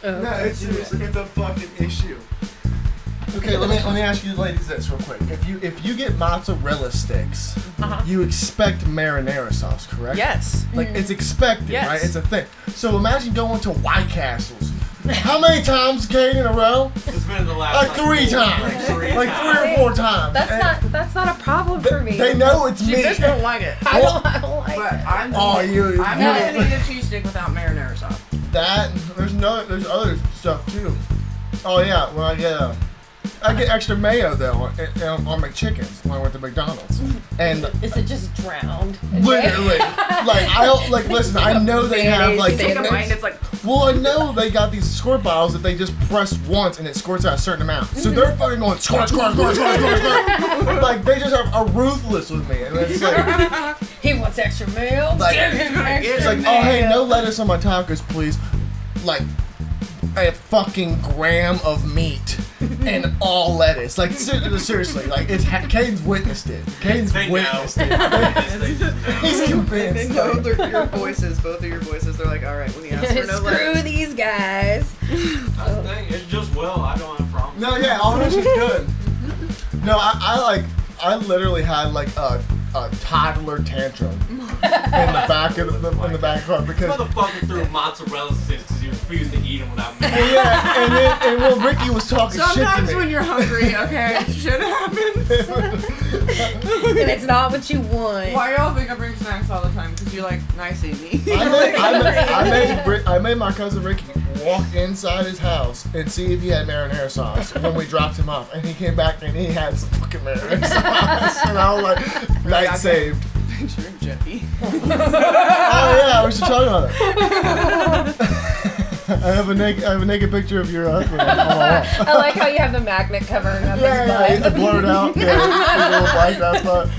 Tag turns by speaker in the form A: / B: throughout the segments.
A: Oh,
B: No, it's seriously, it's a fucking issue. Okay, let me ask you ladies this real quick. If you get mozzarella sticks, you expect marinara sauce, correct?
C: Yes.
B: Like it's expected,
C: Yes.
B: right? It's a thing. So imagine going to White Castles. How many times, Kate, in a row?
D: It's been the last
B: Like 3 times. Like 3 or 4 times.
A: That's not a problem for me.
B: They know it's
C: You
B: me.
C: just don't like it.
A: I don't like
C: But
A: it.
C: I'm
B: I'm
C: not gonna eat a cheese stick without marinara sauce.
B: that. There's other stuff too. Oh yeah, when I get extra mayo though on my chickens when I went to McDonald's, and
A: Is it just drowned?
B: literally, listen, I know they have like.
C: You take a bite and it's like,
B: Well, I know they got these squirt bottles that they just press once and it squirts out a certain amount. So they're fucking going squirt. Like they just are ruthless with me, and it's like,
A: He wants extra mayo.
B: Like-
A: Give him extra
B: it's like,
A: mayo.
B: oh hey, no lettuce on my tacos, please. Like a fucking gram of meat and all lettuce. Like seriously, like it's Caden's witnessed it. Caden's
D: They know.
B: witnessed it. He's
C: they
B: convinced.
C: know your voices, both of your voices. They're like, all right, when you ask for no
A: Screw
C: lettuce.
A: these guys.
D: That's the thing. It's just Will. I don't have a problem.
B: No, yeah, all this is good. No, I literally had like a toddler tantrum in the back of the back car
D: This
B: because.
D: motherfucker threw mozzarella sticks because you refused to eat them without me.
B: Well, yeah, and when Ricky was talking
C: Sometimes
B: shit to
C: when
B: me.
C: you're hungry, okay, shit happens.
A: And it's not what you want.
C: Why y'all think I bring snacks all the time? Because you're like, nice, Amy.
B: I made my cousin Ricky walk inside his house and see if he had marinara sauce when we dropped him off, and he came back and he had some fucking marinara sauce, and I was like, night saved.
C: Picture of Jeffy.
B: Oh yeah, we should talk about it. I have a naked picture of your husband on my wall.
A: I like how you have the magnet covering up his butt.
B: It's blurred out. Yeah, a little black spot.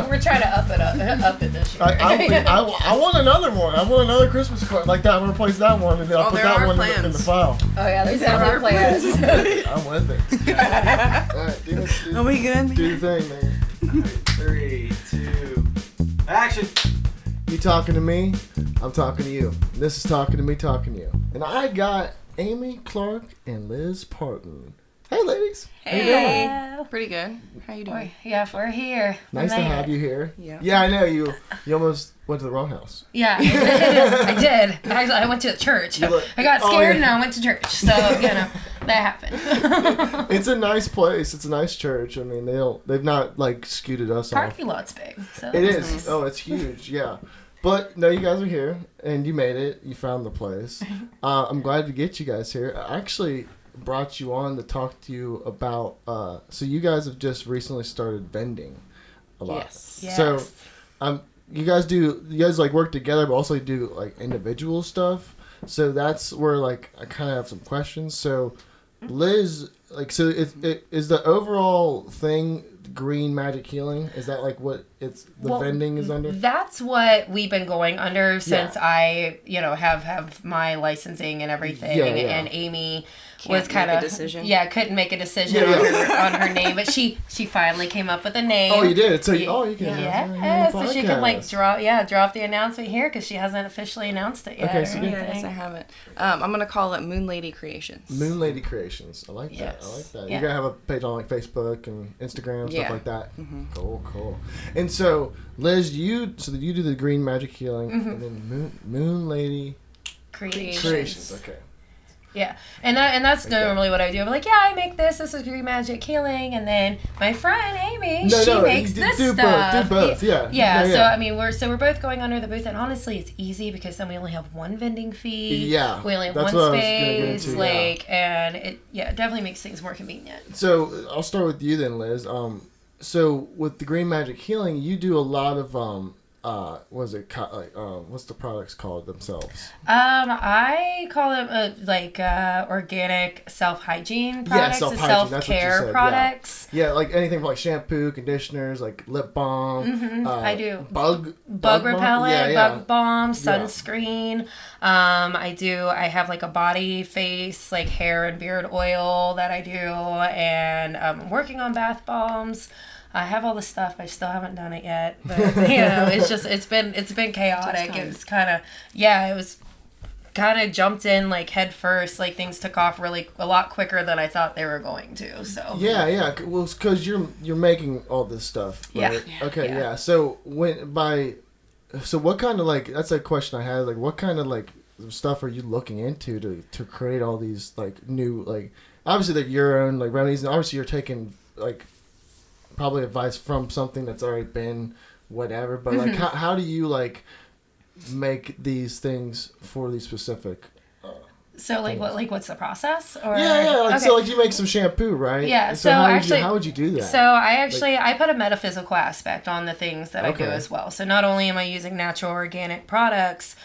A: We're trying to up it this year.
B: I want another one. I want another Christmas card like that. I'm gonna replace that one, and then I'll put
C: there
B: that
C: are
B: one in the
C: plans.
B: file.
A: Oh yeah, there's definitely plans.
B: I'm with it. All right,
C: Are we good?
B: do the thing, man.
D: 3, 2, action.
B: You talking to me? I'm talking to you. This is talking to me, talking to you. And I got Amie Clark and Liz Partin. Hey, ladies.
C: Hey. Pretty good. How you doing?
A: Yeah, we're here.
B: Nice
A: We
B: to
A: made
B: have
A: it.
B: you here.
C: Yeah.
B: Yeah, I know you. You almost went to the wrong house.
A: Yeah, I did. Actually, I went to church.
B: You look-
A: I got
B: oh,
A: scared
B: yeah.
A: and I went to church. So, that happened.
B: It's a nice place. It's a nice church. I mean, they've not like scooted us off.
A: Parking lot's big. So
B: It
A: that's
B: is.
A: nice.
B: Oh, it's huge. Yeah. But no, you guys are here and you made it. You found the place. I'm glad to get you guys here. I actually brought you on to talk to you about. So you guys have just recently started vending a lot.
C: Yes.
A: Yes.
B: So, you guys like work together, but also do like individual stuff. So that's where like I kind of have some questions. So, Liz, like, so it is the overall thing green magic healing? Is that like what the vending is under?
A: That's what we've been going under since I, have my licensing and everything.
B: Yeah.
A: And Amy was
C: Can't
A: kind
C: make
A: of
C: a decision.
A: Yeah, couldn't make a decision
B: Yeah.
A: on her name, but she finally came up with a name.
B: Oh, you did. So you can.
A: Yes, so she can like drop the announcement here because she hasn't officially announced it yet.
B: Okay,
A: or
B: so
A: anything.
C: Yes, I haven't. I'm gonna call it Moon Lady Creations.
B: Moon Lady Creations. I like that.
A: Yes.
B: I like that.
A: Yeah.
B: You're gonna have a page on like Facebook and Instagram, stuff
C: Yeah.
B: like that.
C: Mm-hmm.
B: Cool. And so, Liz, you do the green magic healing,
A: Mm-hmm.
B: and then Moon Lady
A: Creations.
B: Creations. Okay.
A: Yeah, and that's
B: Like that.
A: normally what I do. I'm like, yeah, I make this. This is green magic healing, and then my friend Amy,
B: No,
A: she
B: no,
A: makes
B: do
A: this
B: both,
A: stuff.
B: do both, yeah.
A: Yeah.
B: No,
A: So
B: yeah.
A: I mean, we're both going under the booth, and honestly, it's easy because then we only have one vending fee.
B: Yeah,
A: We only have
B: that's
A: one
B: what I was gonna get
A: space,
B: into, yeah.
A: and it definitely makes things more convenient.
B: So I'll start with you then, Liz. So with the green magic healing, you do a lot of what's the products called themselves?
A: I call them organic self-hygiene products,
B: self-hygiene, that's what you
A: self-care
B: said, yeah.
A: products.
B: Yeah, like anything from like shampoo, conditioners, like lip balm.
A: I do.
B: Bug
A: Repellent,
B: Yeah.
A: bug balm, sunscreen. I have like a body, face, like hair and beard oil that I do, and I'm working on bath bombs. I have all the stuff. I still haven't done it yet, but it's been chaotic. It was kind of it was kind of jumped in like head first. Like things took off really a lot quicker than I thought they were going to. So
B: yeah. Well, because you're making all this stuff, right?
A: Yeah.
B: Okay,
A: Yeah.
B: yeah. So what kind of like, that's a question I had. Like, what kind of like stuff are you looking into to create all these like new, like, obviously they're your own like remedies, and obviously you're taking like probably advice from something that's already been whatever. But like, how do you like make these things for these specific?
A: So like what's the process? Or
B: Yeah. Like,
A: okay.
B: so like you make some shampoo, right?
A: Yeah.
B: So how would you do that?
A: So I put a metaphysical aspect on the things that I do
B: Okay.
A: as well. So not only am I using natural organic products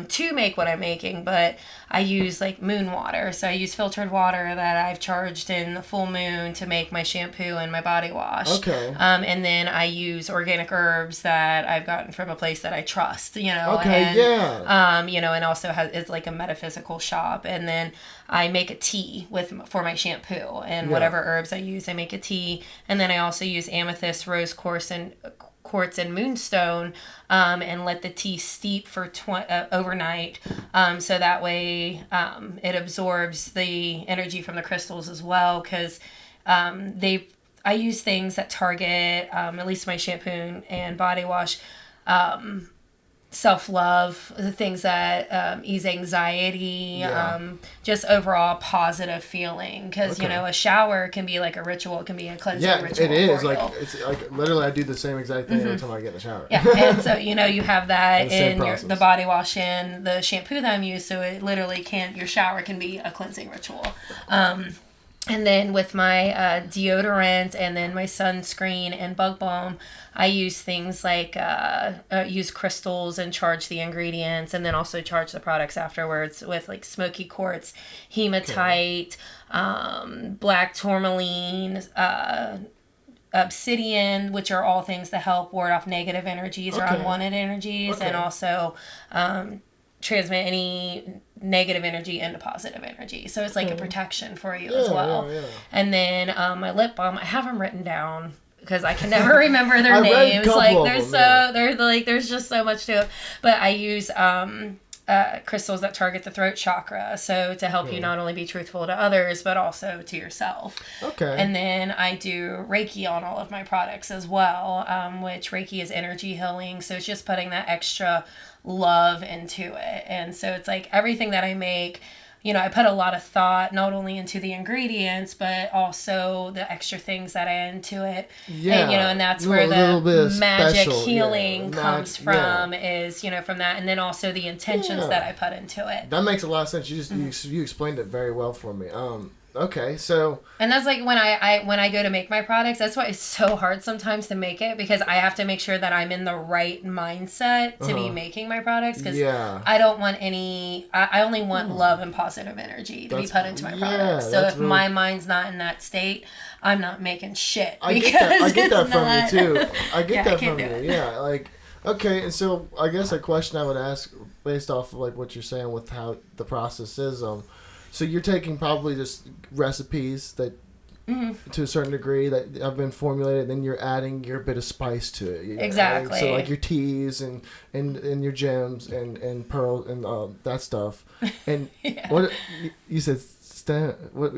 A: to make what I'm making, but I use like moon water. So I use filtered water that I've charged in the full moon to make my shampoo and my body wash.
B: Okay.
A: And then I use organic herbs that I've gotten from a place that I trust, you know.
B: Okay,
A: and,
B: yeah.
A: you know, and also it's like a metaphysical shop. And then I make a tea for my shampoo and whatever herbs I use, I make a tea. And then I also use amethyst, rose quartz, and moonstone, and let the tea steep for overnight, so that way it absorbs the energy from the crystals as well. Because I use things that target, at least my shampoo and body wash, self-love, the things that ease anxiety, just overall positive feeling. Because you know, a shower can be like a ritual, it can be a cleansing ritual.
B: It is
A: for
B: like
A: you.
B: it's like literally I do the same exact thing every time I get in the shower.
A: Yeah, and so you know you have that
B: The same
A: in
B: process.
A: the body wash and the shampoo that I'm using, so it literally your shower can be a cleansing ritual. And then with my deodorant and then my sunscreen and bug balm, I use things like use crystals and charge the ingredients, and then also charge the products afterwards with like smoky quartz, hematite, black tourmaline, obsidian, which are all things that help ward off negative energies or unwanted energies, and also transmit any negative energy into positive energy. So it's like a protection for you as well.
B: Yeah.
A: And then my lip balm, I have them written down because I can never remember their
B: I read a
A: names.
B: couple
A: Like
B: of them,
A: there's just so much to it. But I use crystals that target the throat chakra, so to help you not only be truthful to others but also to yourself.
B: Okay.
A: And then I do Reiki on all of my products as well, which Reiki is energy healing, so it's just putting that extra love into it. And so it's like everything that I make, you know, I put a lot of thought not only into the ingredients but also the extra things that I add into it.
B: Yeah.
A: And you know, and that's where
B: little bit
A: the
B: of
A: magic
B: special,
A: healing
B: yeah.
A: comes from, is, you know, from that. And then also the intentions that I put into it.
B: That makes a lot of sense. You explained it very well for me. Okay, so
A: And that's like when I go to make my products, that's why it's so hard sometimes to make it, because I have to make sure that I'm in the right mindset to be making my products, because I don't want I only want love and positive energy to be put into my products. So if my mind's not in that state, I'm not making shit.
B: I get that from you too. I get that from you. Yeah, like, okay, and so I guess a question I would ask based off of like what you're saying with how the process is, so you're taking probably just recipes that, to a certain degree, that have been formulated, and then you're adding your bit of spice to it.
A: Exactly.
B: Like, so like your teas and your gems and pearl and that stuff. And what you said,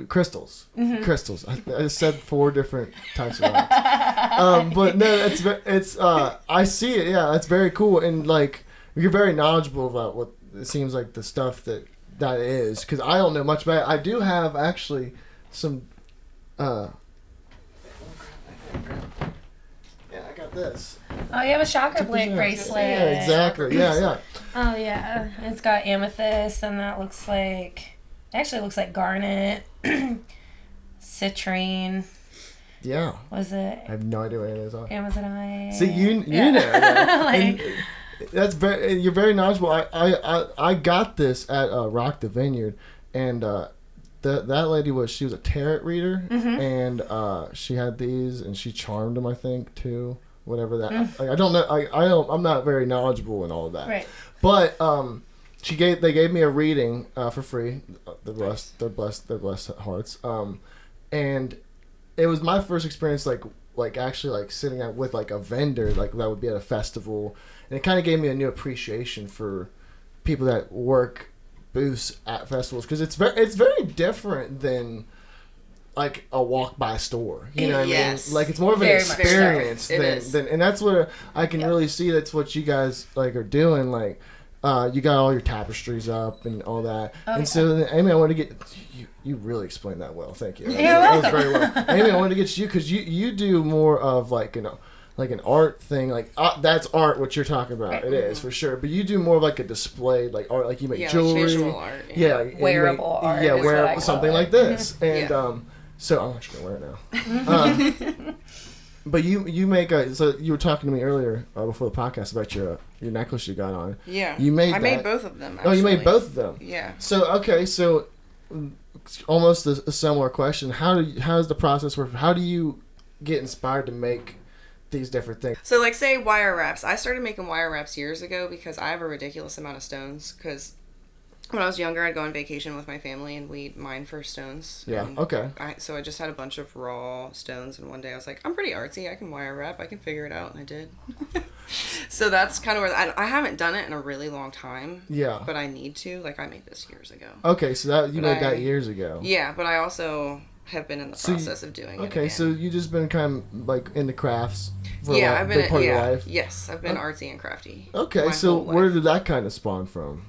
B: crystals. Crystals. I just said 4 different types of rocks. But no, it's I see it. Yeah, that's very cool, and like you're very knowledgeable about what it seems like the stuff that is, because I don't know much about it. I do have actually some yeah, I got this.
A: Oh, you have a chakra bracelet.
B: Yeah, exactly. Yeah.
A: Oh yeah, it's got amethyst, and that looks like garnet, citrine.
B: Yeah.
A: Was it
B: I have no idea what it is.
A: Amazonite?
B: See, you know that. And that's you're very knowledgeable. I got this at Rock the Vineyard, and that lady she was a tarot reader, and she had these, and she charmed them, I think, too. Whatever that. Like, I don't know. I'm not very knowledgeable in all of that.
A: Right.
B: But they gave me a reading for free. They're blessed hearts. And it was my first experience like actually like sitting out with like a vendor, like that would be at a festival, and it kind of gave me a new appreciation for people that work booths at festivals? Because it's very different than like a walk by store. You know what I mean? Like it's more of an
A: Very much so.
B: experience
C: It is.
B: than, and that's where I can really see that's what you guys like are doing. Like you got all your tapestries up and all that. And so then, Amy, I want to get you really explained that well. Thank you. That was very well. Amy, I wanted to get to you because you do more of like like an art thing, like that's art. What you're talking about, it is for sure. But you do more of like a displayed, like art, like you make jewelry,
C: visual art,
A: wearable art,
B: wearable something like this. And so I'm actually gonna wear it now. But you make so you were talking to me earlier before the podcast about your necklace you got on.
C: Yeah,
B: you made.
C: I made both of them.
B: Actually. Oh, you made both of them.
C: Yeah.
B: So almost a similar question. How's the process work? How do you get inspired to make these different things?
C: So like say wire wraps. I started making wire wraps years ago because I have a ridiculous amount of stones. Because when I was younger, I'd go on vacation with my family and we'd mine for stones.
B: Yeah. Okay.
C: So I just had a bunch of raw stones, and one day I was like, I'm pretty artsy. I can wire wrap. I can figure it out, and I did. So that's kind of where I haven't done it in a really long time.
B: Yeah.
C: But I need to. Like I made this years ago.
B: Okay, so you made that years ago.
C: Yeah, but I also have been in the process of doing it.
B: Okay,
C: again.
B: so you just been kind of like into crafts for
C: I've been
B: big part of your life.
C: Yes, I've been artsy and crafty.
B: Okay, so where did that kind of spawn from?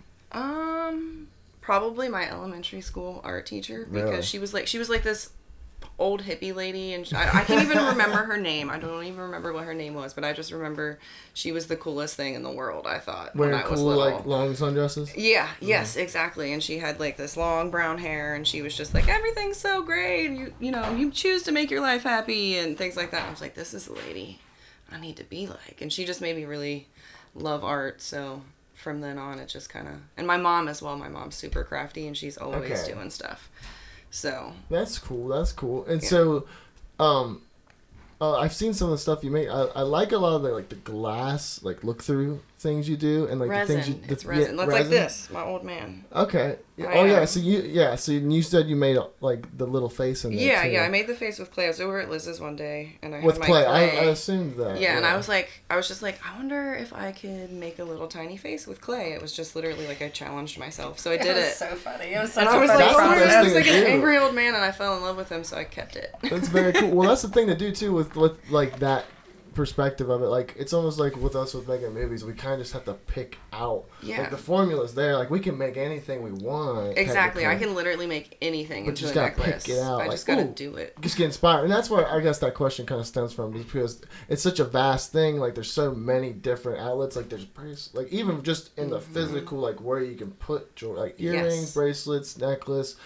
C: Probably my elementary school art teacher because she was like this old hippie lady, and I can't even remember her name. I don't even remember what her name was, but I just remember she was the coolest thing in the world. I thought when I was little. Like
B: long sundresses.
C: Yeah. Yes. Exactly. And she had like this long brown hair, and she was just like, everything's so great. And you choose to make your life happy and things like that. And I was like, this is the lady I need to be like, and she just made me really love art. So from then on, it just kind of, and my mom as well. My mom's super crafty, and she's always doing stuff. So
B: that's cool. And so, I've seen some of the stuff you make. I like a lot of the glass look through things you do, and
C: resin.
B: The things you.
C: It's resin. That's like this, my old man.
B: Okay. So you said you made the little face in there.
C: Yeah. I made the face with clay. I was over at Liz's one day, and I had
B: with
C: my
B: clay.
C: clay.
B: I assumed that.
C: Yeah, and I was just like, I wonder if I could make a little tiny face with clay. It was just literally like I challenged myself, so I did it.
A: It was so funny. It was such
C: and I was
A: a funny
C: like, oh my
A: process.
C: god, I was like an angry old man, and I fell in love with him, so I kept it.
B: That's very cool. Well, that's the thing to do too with like that perspective of it. Like it's almost like with us with making movies, we kind of just have to pick out. Like the formula's there. Like we can make anything we want.
C: Exactly. I can literally make anything into a necklace. Pick it out. I just gotta do it.
B: Just get inspired, and that's where I guess that question kind of stems from, is because it's such a vast thing. Like there's so many different outlets. Like there's even just in the physical, like where you can put jewelry, like earrings, bracelets, necklace,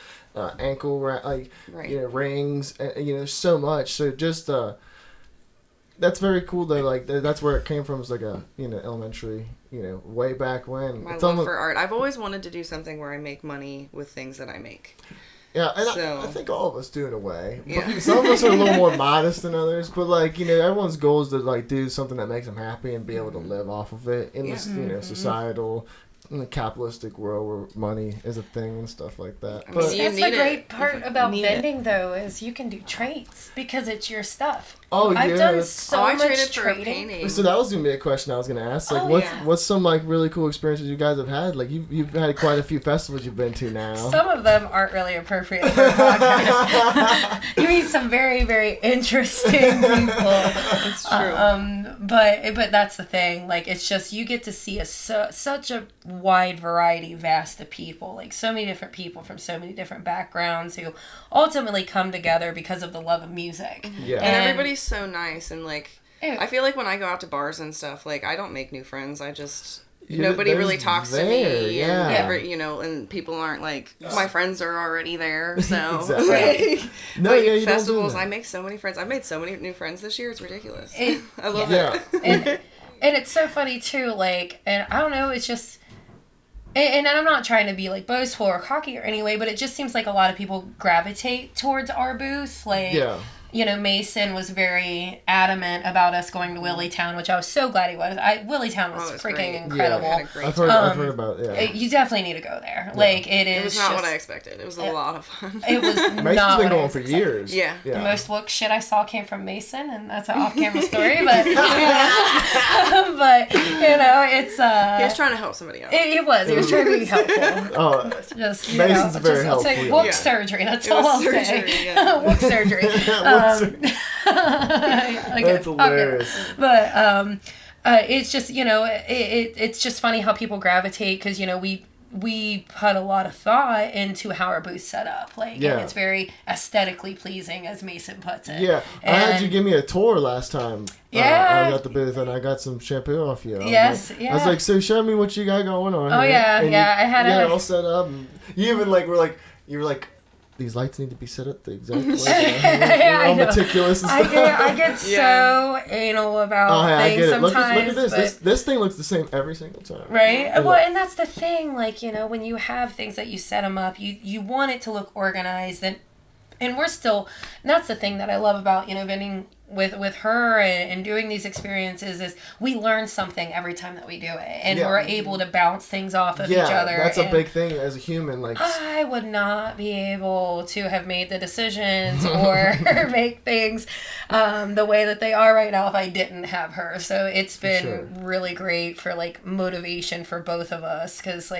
B: ankle rings, and there's so much. So just that's very cool though. Like that's where it came from. It's like a elementary, way back when.
C: My love for art. I've always wanted to do something where I make money with things that I make.
B: Yeah, and I think all of us do in a way. Yeah. Some of us are a little more modest than others, but everyone's goal is to do something that makes them happy and be able to live off of it in this societal, in the capitalistic world where money is a thing and stuff like that.
C: But
A: that's the great part about vending, though, is you can do trades because it's your stuff.
B: Oh, yeah.
A: I've done so much
C: traded
A: trading.
C: For a painting.
B: So that was gonna be a question I was gonna ask. What's some really cool experiences you guys have had? Like you've had quite a few festivals you've been to now.
A: Some of them aren't really appropriate for a podcast. You meet some very, very interesting people.
C: That's true.
A: But that's the thing. Like it's just you get to see such a wide variety, vast of people. Like so many different people from so many different backgrounds who ultimately come together because of the love of music.
B: Yeah.
C: And everybody's so nice, and I feel like when I go out to bars and stuff, I don't make new friends. I just nobody really talks to me, and people aren't my friends are already there. So festivals, I make so many friends. I've made so many new friends this year. It's ridiculous. I love it.
A: And it's so funny too. And I don't know. It's just. And I'm not trying to be boastful or cocky or anyway, but it just seems like a lot of people gravitate towards our booth. Mason was very adamant about us going to Willietown, which I was so glad he was. Willietown was freaking
C: great.
A: incredible.
C: Yeah, I had a great
B: I've heard about it. Yeah.
A: You definitely need to go there. Like,
C: it was not what I expected. It was a lot of fun.
A: It was
B: Mason's
A: not
B: been
A: what I
B: going
A: was
B: for
A: expecting.
B: years.
C: Yeah.
A: The most woke shit I saw came from Mason, and that's an off-camera story. But but it's
C: He was trying to help somebody else.
A: He was trying to be helpful.
B: Oh,
A: Just
B: Mason's very helpful.
A: I'll say
B: Yeah.
A: woke surgery. That's all I'll say.
C: Yeah.
A: Woke surgery.
B: That's hilarious.
A: But it's just it's just funny how people gravitate because we put a lot of thought into how our booth's set up, and it's very aesthetically pleasing, as Mason puts it.
B: Yeah, I had you give me a tour last time.
A: Yeah.
B: I was at the booth and I got some shampoo off you. I was like, so show me what you got going on.
A: Oh
B: here.
A: yeah,
B: and
A: I had
B: it all set up. And you even you were like. These lights need to be set up the exact way. All meticulous and stuff.
A: I get so anal about things
B: I get it.
A: sometimes.
B: Look at this. This thing looks the same every single time.
A: Right? Well, and that's the thing. When you have things that you set them up, you want it to look organized. And we're still, and that's the thing that I love about, vending with her and doing these experiences is we learn something every time that we do it. And we're able to bounce things off of each other.
B: Yeah, that's a big thing as a human.
A: I would not be able to have made the decisions or make things the way that they are right now if I didn't have her. So it's been really great for motivation for both of us because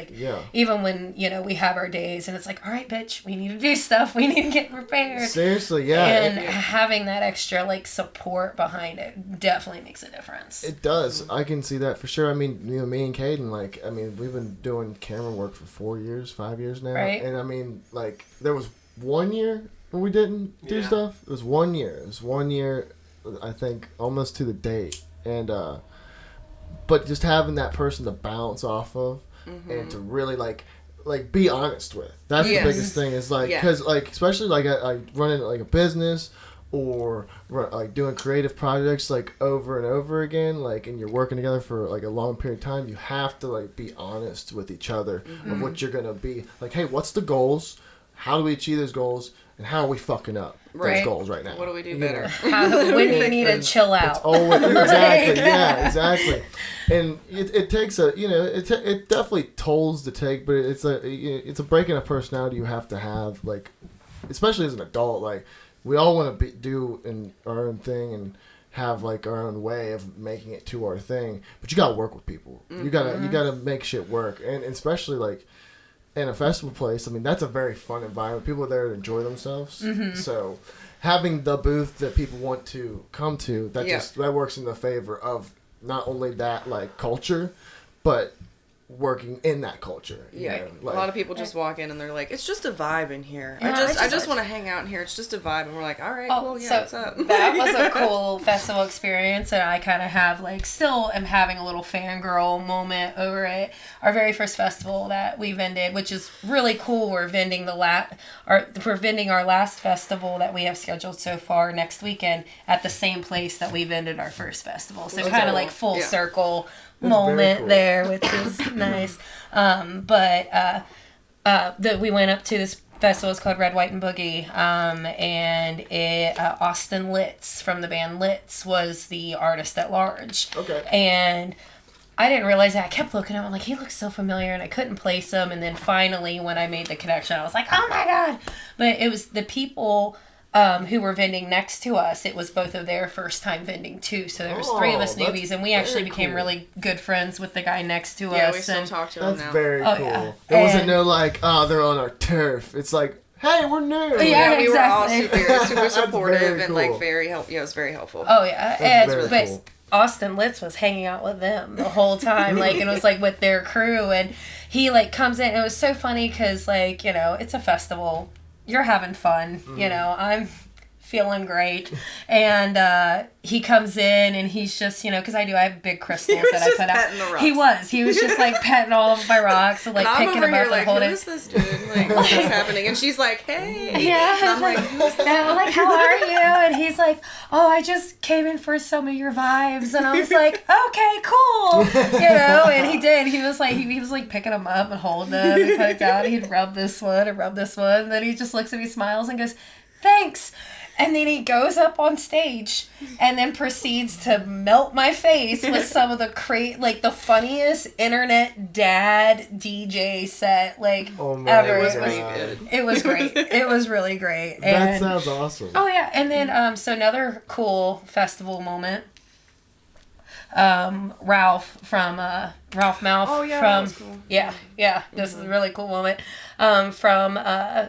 A: even when we have our days and it's like, all right, bitch, we need to do stuff, we need to get prepared.
B: Seriously, yeah.
A: And having that extra support behind it definitely makes a difference.
B: It does. I can see that for sure. I mean, me and Caden, we've been doing camera work for 5 years now.
A: Right.
B: And there was 1 year when we didn't do stuff. It was 1 year. It was 1 year, I think, almost to the date. And, but just having that person to bounce off of and to really be honest with. That's the biggest thing is because especially I run in a business or doing creative projects over and over again and you're working together for a long period of time, you have to be honest with each other of what you're gonna be hey, what's the goals, how do we achieve those goals, and how are we fucking up those goals right now?
C: What do we do better?
A: When do we need to chill out?
B: Exactly. And it takes it definitely tolls to take, but it's a break in a personality you have to have especially as an adult. We all want to do our own thing and have our own way of making it to our thing, but you gotta work with people. You gotta make shit work, and especially in a festival place. I mean, that's a very fun environment. People are there to enjoy themselves. So having the booth that people want to come to, that works in the favor of not only that culture, but working in that culture.
C: A lot of people just walk in and they're like, it's just a vibe in here.
A: Yeah,
C: I just want to hang out in here. It's just a vibe. And we're like, all right, cool, what's up?
A: That was a cool festival experience, and I kind of have still am having a little fangirl moment over it. Our very first festival that we vended, which is really cool. We're vending our last festival that we have scheduled so far next weekend at the same place that we vended our first festival. So kind of full circle moment cool. There, which is nice. We went up to this festival. It's called Red, White, and Boogie, and it Austin Litz from the band Litz was the artist at large.
B: Okay.
A: And I didn't realize that. I kept looking at him he looks so familiar, and I couldn't place him. And then finally, when I made the connection, I was like, oh my god! But it was the people who were vending next to us. It was both of their first time vending too. So there was 3 of us newbies, and we actually became really good friends with the guy next to us.
C: Yeah, we still talk to him now.
B: That's very cool.
A: Yeah.
B: There wasn't no they're on our turf. It's hey, we're new.
A: Yeah,
C: we were all super supportive
B: very cool.
C: and very helpful. Yeah, it was very helpful.
A: Oh yeah,
B: That's cool.
A: Austin Litz was hanging out with them the whole time, and it was with their crew, and he comes in. And it was so funny because it's a festival. You're having fun, I'm feeling great, and he comes in and he's just because I have big crystals that I put out. He was just petting all of my rocks and picking them up and holding.
C: Who is this dude? What's happening? And she's like, hey.
A: Yeah.
C: And I'm like,
A: how are you? And he's like, oh, I just came in for some of your vibes. And I was like, okay, cool. And he did. He was he was picking them up and holding them and put it down. He'd rub this one and rub this one. And then he just looks at me, smiles, and goes, thanks. And then he goes up on stage and then proceeds to melt my face with some of the the funniest internet dad DJ set ever.
C: It was pretty good.
A: It was great. It was really great.
B: That sounds awesome.
A: Oh yeah, and then so another cool festival moment. Ralph from Ralph Mouth.
C: Oh yeah,
A: from
C: that was cool.
A: yeah. This is a really cool moment. From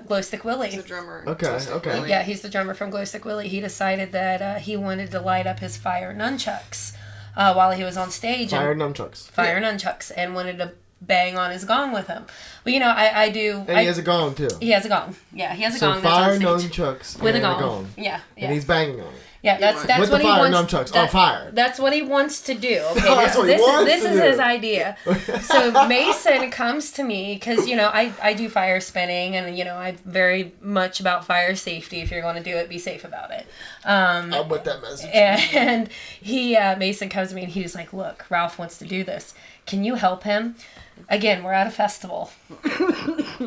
A: Glow Stick Willie.
C: He's a drummer.
B: Okay.
A: Yeah, he's the drummer from Glow Stick Willie. He decided that he wanted to light up his fire nunchucks while he was on stage.
B: Fire nunchucks,
A: and wanted to bang on his gong with him. Well, I do.
B: And he has a gong too.
A: He has a gong. Yeah, he has a
B: so
A: gong.
B: Fire
A: that's on stage
B: nunchucks
A: with
B: and
A: a gong. Yeah.
B: And he's banging on it.
A: Yeah, that's
B: with
A: what
B: the
A: he
B: fire
A: wants.
B: nunchucks on fire.
A: That's what he wants to do. Okay,
B: That's what he wants
A: this
B: to
A: is
B: do.
A: his idea. So Mason comes to me because I do fire spinning, and I'm very much about fire safety. If you're going to do it, be safe about it.
B: I'm with that message.
A: And Mason comes to me and he's like, "Look, Ralph wants to do this. Can you help him?" Again, we're at a festival.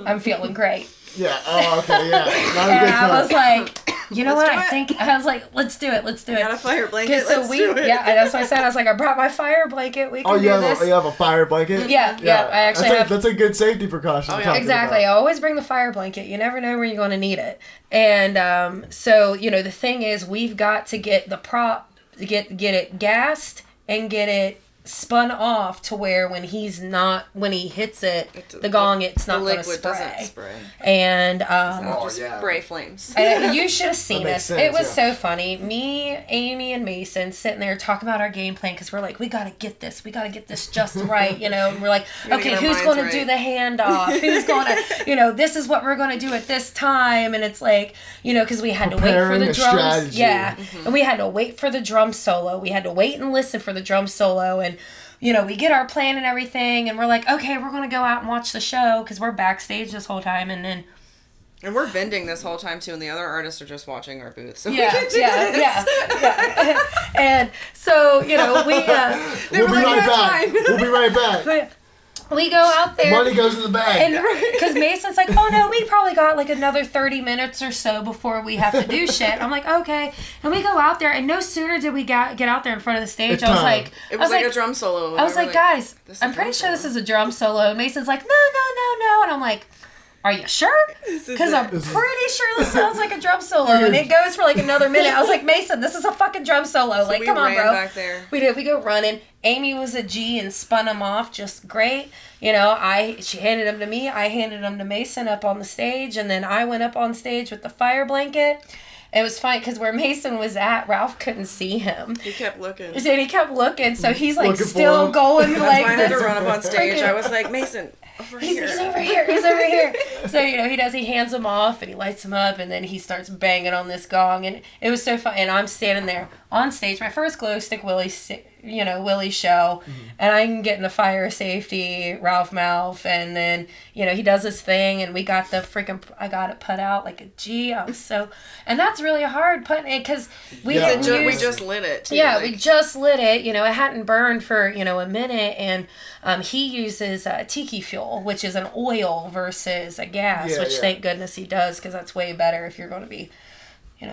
A: I'm feeling great.
B: Yeah. Oh, okay. Yeah.
A: And I was like, you know what? I was like, let's do it.
C: I got a fire blanket.
A: So
C: Let's do it.
A: Yeah, and that's what I said. I was like, I brought my fire blanket. We can do this.
B: You have a fire blanket?
A: Yeah. I actually have.
B: That's a good safety precaution.
C: Oh, yeah.
A: Exactly. I always bring the fire blanket. You never know where you're going to need it. And so, the thing is, we've got to get the prop, get it gassed and get it spun off to where when he hits it, the gong, it's not going to spray.
C: Doesn't spray.
A: And
C: spray flames.
A: You should have seen us.
B: sense,
A: It was so funny. Me, Amy, and Mason sitting there talking about our game plan because we're like, we got to get this just right, And we're like, okay, who's going to do the handoff? Who's going to, this is what we're going to do at this time. And it's like, because we had to wait for the drums.
B: Strategy.
A: Yeah. Mm-hmm. And we had to wait for the drum solo. We had to wait and listen for the drum solo. And we get our plan and everything, and we're like, okay, we're going to go out and watch the show because we're backstage this whole time, and then...
C: And we're vending this whole time, too, and the other artists are just watching our booth. So
A: yeah. And so,
B: we'll be right back. We'll be right back.
A: We go out there.
B: Money goes in the bag.
A: And because Mason's like, oh no, we probably got another 30 minutes or so before we have to do shit. I'm like, okay. And we go out there, and no sooner did we get out there in front of the stage, I was like...
C: It was like a drum solo.
A: I was like, guys, I'm pretty sure this is a drum solo. And Mason's like, no. And I'm like... Are you sure? Because I'm pretty sure this sounds like a drum solo. And it goes for another minute. I was like, Mason, this is a fucking drum solo.
C: So
A: come on, bro.
C: Back there.
A: We did. We go running. Amy was a G and spun them off just great. She handed them to me. I handed them to Mason up on the stage. And then I went up on stage with the fire blanket. It was funny because where Mason was at, Ralph couldn't see him.
C: He kept looking.
A: So he's still going
C: That's why I had to run up on stage. I was like, Mason, he's over here. So, he hands them off and he lights them up and then he starts banging on this gong. And it was so fun. And I'm standing there on stage, my first Glow Stick Willie show. Mm-hmm. And I'm getting the fire safety, Ralph Mouth. And then, he does his thing and we got I got it put out like a G. And that's really hard putting it because we just lit it too.
A: Yeah, we just lit it. It hadn't burned for, a minute. And he uses tiki fuel, which is an oil versus a gas, thank goodness he does because that's way better if you're going to be,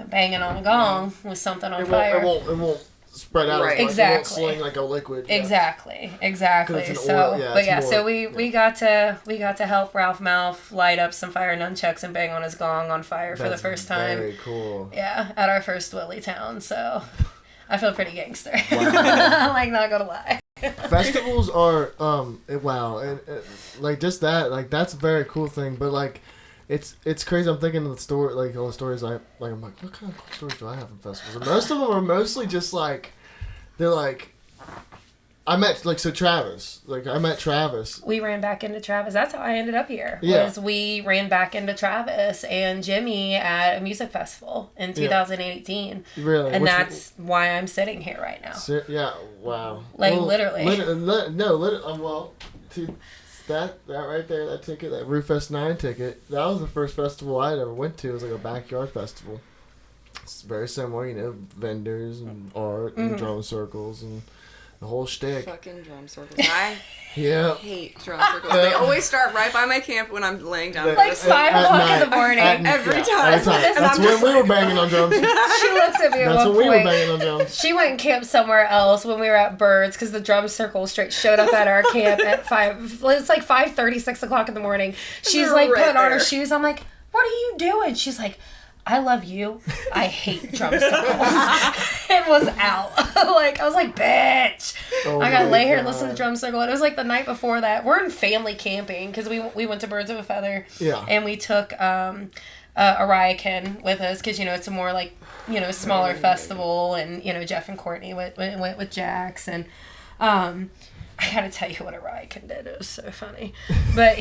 A: banging on a gong with something on fire.
B: It won't spread out.
A: Right.
B: As much.
A: Exactly.
B: It won't sling like a liquid.
A: Exactly.
B: So,
A: we got to help Ralph Mouth light up some fire nunchucks and bang on his gong on fire for the first time.
B: Very cool.
A: Yeah, at our first Willie town. So I feel pretty gangster.
B: Wow.
A: Not gonna lie.
B: Festivals are wow, and just that, that's a very cool thing. But it's crazy. I'm thinking of the story, all the stories I'm like, what kind of cool stories do I have in festivals? And most of them are mostly just they're I met Travis. I met Travis.
A: We ran back into Travis. That's how I ended up here.
B: Yeah.
A: We ran back into Travis and Jimmy at a music festival in 2018.
B: Really?
A: And that's why I'm sitting here right now.
B: Yeah. Wow.
A: Literally.
B: That right there, that ticket, that Roofest 9 ticket, that was the first festival I had ever went to. It was a backyard festival. It's very similar, vendors and art and drum circles and the whole shtick.
C: Fucking drum circles. I
B: Yeah.
C: hate drum circles. They always start right by my camp when I'm laying down.
A: Like 5 o'clock in the morning.
C: Every time.
B: Every time. That's when we were banging on drums.
A: She looks at me at
B: That's
A: one
B: when we were
A: point.
B: banging on drums.
A: She went and camped somewhere else when we were at Birds because the drum circle straight showed up at our camp at 5. It's like 5:30, 6 o'clock in the morning. She's like
C: right
A: putting on her
C: there.
A: shoes. I'm like, what are you doing? She's like, I love you. I hate drum circles. It was out. Like, I was like, bitch.
B: Oh
A: I gotta
B: my
A: lay here and
B: God.
A: listen to drum circle. And it was like the night before that. We're in family camping because we went to Birds of a Feather.
B: Yeah.
A: And we took Ariakin with us because, it's a more like, smaller festival. And, Jeff and Courtney went with Jax. And I gotta tell you what Ariakin did. It was so funny. But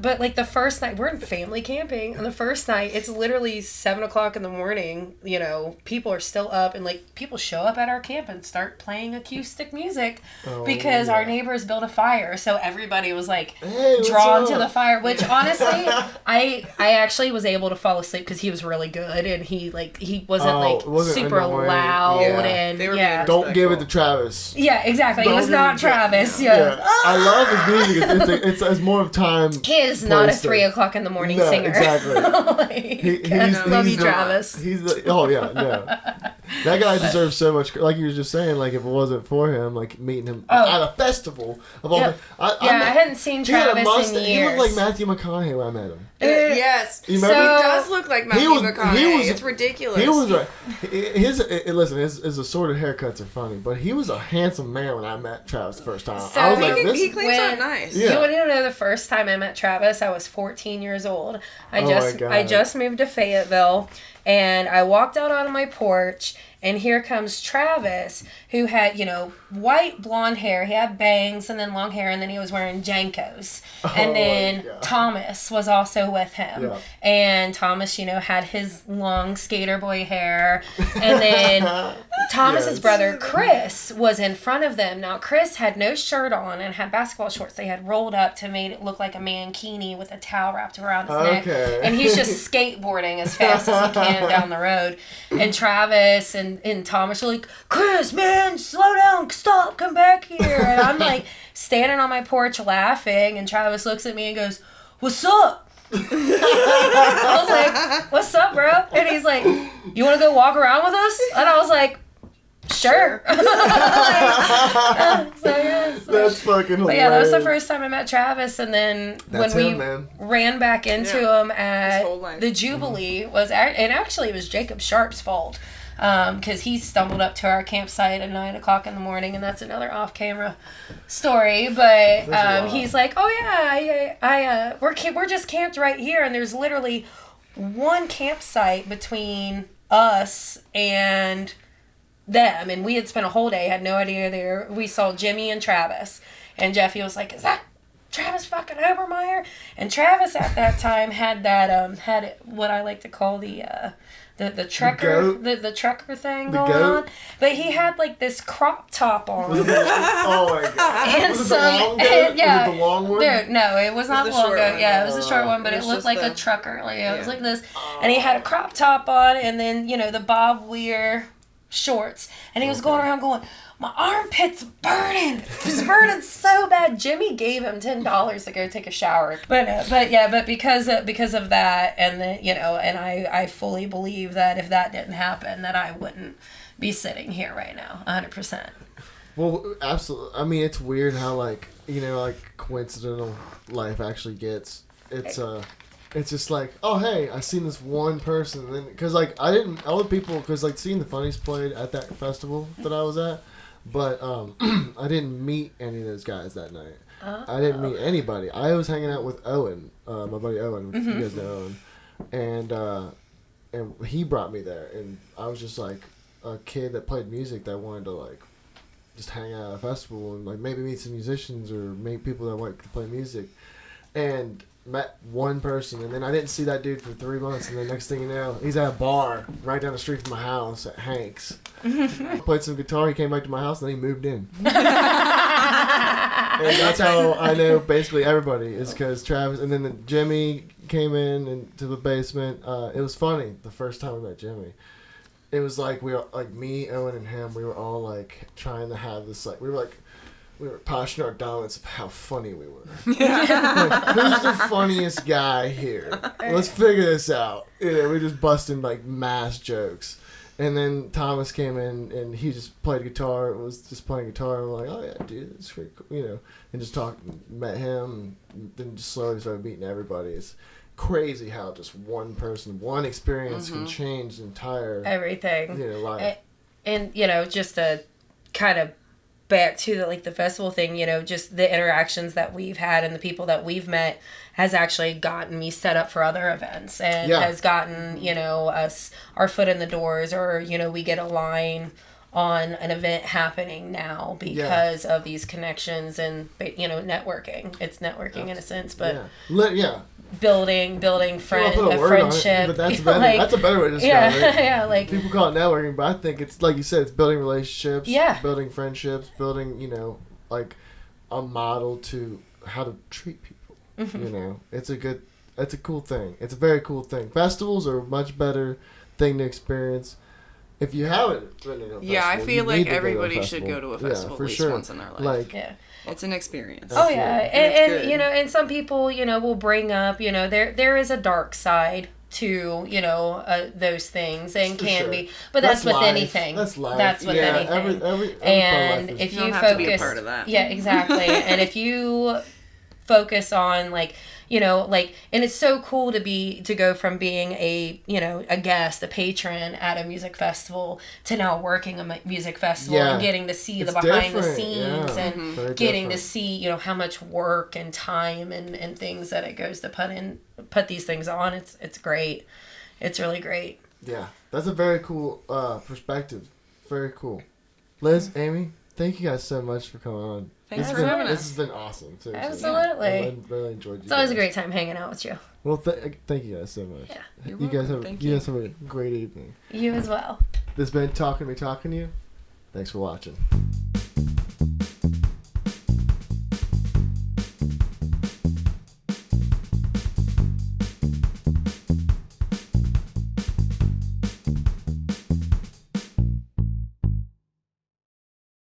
A: but like the first night, we're in family camping. And the first night, it's literally 7 o'clock in the morning. People are still up. And like people show up at our camp and start playing acoustic music because our neighbors built a fire. So everybody was like
B: Hey, what's
A: drawn to
B: up?
A: the fire, which honestly, I actually was able to fall asleep because he was really good. And he wasn't
B: it wasn't
A: super
B: annoying.
A: loud.
C: Yeah,
A: And
C: they were
A: yeah.
C: being
B: Don't give it to Travis.
A: Yeah, exactly. It
B: Don't
A: was
B: give
A: not
B: it to-
A: Travis.
B: Yeah.
A: Yeah.
B: I love his music. It's more of time.
A: He is not a
B: Place
A: 3
B: to-
A: o'clock in the morning
B: No,
A: singer.
B: exactly.
A: Love you,
B: the-
A: Travis.
B: He's the, oh yeah, no. That guy deserves so much. Like you were just saying, like if it wasn't for him, like meeting him at a festival of all.
A: Yep.
B: I
A: I hadn't seen
B: he had a
A: Travis in
B: mustache. He
A: years.
B: looked like Matthew McConaughey when I met him.
C: Yes.
B: You
C: He
B: remember?
C: does look like Matthew McConaughey. It's ridiculous.
B: He was right. His assorted haircuts are funny, but he was a handsome man when I met Travis the first time.
A: So
B: I was
A: he
B: like, this.
C: He cleans up nice.
B: Yeah.
A: You want to know the first time I met Travis? I was 14 years old.
B: Oh my God.
A: I just moved to Fayetteville, and I walked out on my porch, and here comes Travis, who had white blonde hair. He had bangs and then long hair, and then he was wearing Jankos. And
B: Oh
A: then
B: my God.
A: Thomas was also with him,
B: Yeah.
A: and Thomas, had his long skater boy hair, and then Thomas's
B: Yes.
A: brother Chris was in front of them. Now Chris had no shirt on and had basketball shorts. They had rolled up to make it look like a mankini with a towel wrapped around his neck.
B: Okay.
A: And he's just skateboarding as fast as he can down the road. And Travis and Thomas are like, Chris, man, slow down, stop, come back here. And I'm like standing on my porch laughing, and Travis looks at me and goes, what's up? I was like, what's up, bro? And he's like, you want to go walk around with us? And I was like, sure.
B: That's fucking hilarious.
A: But yeah, that was the first time I met Travis, and then
B: That's
A: when
B: him,
A: we
B: man.
A: ran back into him at
C: whole life.
A: the Jubilee and actually it was Jacob Sharp's fault. Because he stumbled up to our campsite at 9 o'clock in the morning, and that's another off-camera story. But
B: wild.
A: he's like, "Oh yeah, we're just camped right here, and there's literally one campsite between us and them, and we had spent a whole day, had no idea there. We saw Jimmy and Travis, and Jeffy was like, "Is that Travis fucking Obermeyer?" And Travis at that time had that had what I like to call the trucker the trucker thing
B: The
A: going
B: goat?
A: on, but he had like this crop top on.
B: Oh my God.
A: And
B: Was it the
A: some,
B: long goat?
A: and, yeah,
B: Was it the long one?
A: Dude, no, it was not
C: the
A: the long
C: short
A: goat.
C: one.
A: Yeah, it was a short one, but
C: It
A: it
C: was
A: looked
C: just
A: like a
C: the-
A: trucker. Like, it was
C: Yeah.
A: like this, and he had a crop top on, and then the Bob Weir shorts, and he was going around going, "My armpit's burning. It's burning so bad." Jimmy gave him $10 to go take a shower, but because of that, and then and I fully believe that if that didn't happen, that I wouldn't be sitting here right now, 100%.
B: Well, absolutely. I mean, it's weird how like coincidental life actually gets. It's just like, oh hey, I seen this one person, and then because like I didn't other people because like seeing the Funnies played at that festival that I was at, but I didn't meet any of those guys that night. I didn't meet anybody. I was hanging out with Owen, my buddy Owen. You guys know Owen, and he brought me there, and I was just like a kid that played music that wanted to like just hang out at a festival and like maybe meet some musicians or meet people that like to play music, and met one person, and then I didn't see that dude for 3 months, and the next thing you know, he's at a bar right down the street from my house at Hank's. Played some guitar, he came back to my house, and then he moved in. And that's how I know basically everybody is because Travis, and then Jimmy came in and to the basement. It was funny the first time I met Jimmy. it was like we were like me, Owen, and him. We were all like trying to have this like we were passionate our dominance of how funny we were. Like, who's the funniest guy here? Let's figure this out. We just busting like mass jokes. And then Thomas came in and he just played guitar. Was just playing guitar. And we're like, oh yeah, dude, it's pretty cool, And just met him, and then just slowly started meeting everybody. It's crazy how just one person, one experience can change the entire
A: everything.
B: Life.
A: And just to kind of back to the festival thing, just the interactions that we've had and the people that we've met has actually gotten me set up for other events and has gotten, us our foot in the doors, or, we get a line on an event happening now because of these connections and, networking. It's networking in a sense, but building a friendship.
B: But that's better. That's a better way to describe it.
A: Yeah, like
B: people call it networking, but I think it's like you said, it's building relationships, building friendships, building, like a model to how to treat people. It's a cool thing. It's a very cool thing. Festivals are a much better thing to experience. If you haven't been to a festival,
C: I feel like everybody should go to a festival at least once in their life. It's an experience.
A: Oh yeah, and and some people will bring up there is a dark side to those things and can be, but that's with anything.
B: That's life.
A: That's with anything.
B: Every
A: and if you
C: don't have
A: focus,
C: to be a part of that.
A: Yeah, exactly. And if you focus on and it's so cool to go from being a guest, a patron at a music festival to now working a music festival and getting to see the behind the scenes and getting to see how much work and time and things that it goes to put these things on. It's great. It's really great.
B: Yeah, that's a very cool perspective. Very cool. Liz, Amy, thank you guys so much for coming on.
C: Thanks for having us.
B: This has been awesome. Seriously.
A: Absolutely.
B: I really enjoyed you.
A: It's always a great time hanging out with you.
B: Well, thank you guys so much.
A: Yeah.
B: You guys have a great evening.
A: You as well.
B: This has been Talking to Me Talking to You. Thanks for watching.